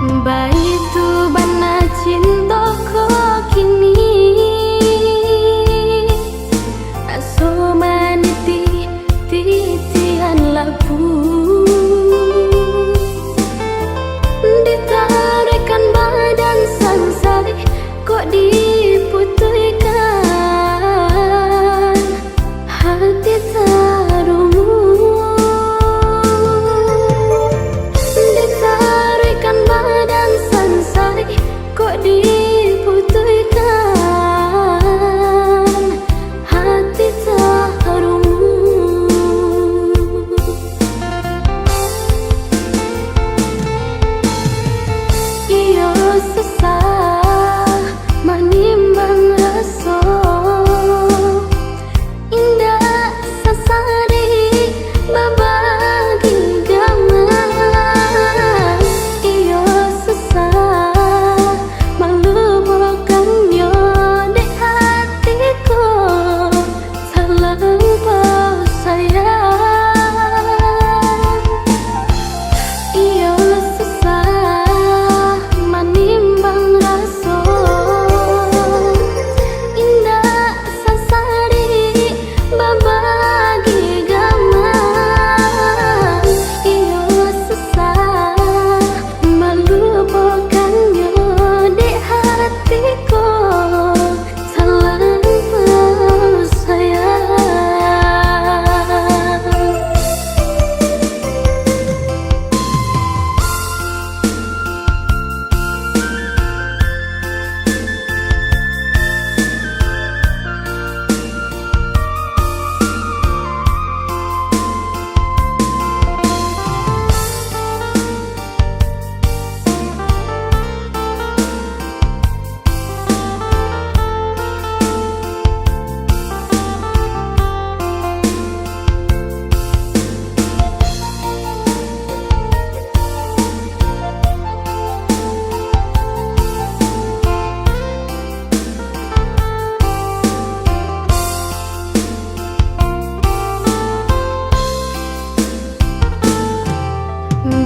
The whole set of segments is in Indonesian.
Baitu bana cinta ko kini aso maniti titian labu ditarekan badan sangsari kok diputihkan hati tarumu. Kok diputihkan hati tarumu. Iyo sesah manimbang rasa indah sasari babagi gaman. Iyo sesah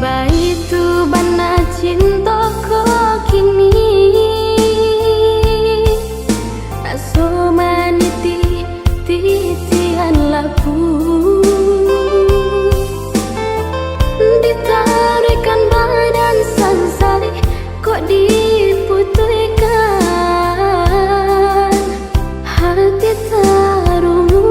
baitu bana cinta ko kini aso maniti titian labu ditarekan badan sangsari kok diputihkan hati tarumu.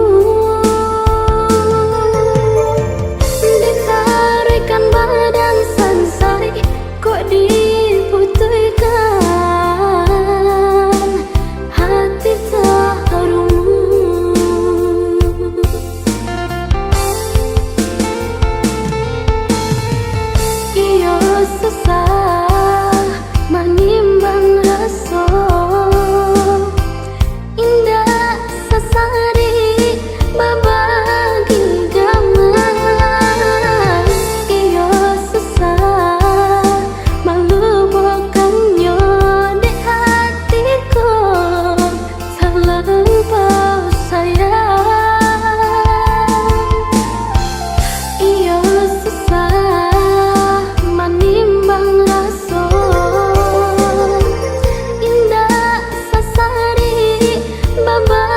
Badan sangsari kok diputihkan hati tarumu. Iyo sesah manimbang rasa indah sasari babagi gaman. Bye-bye.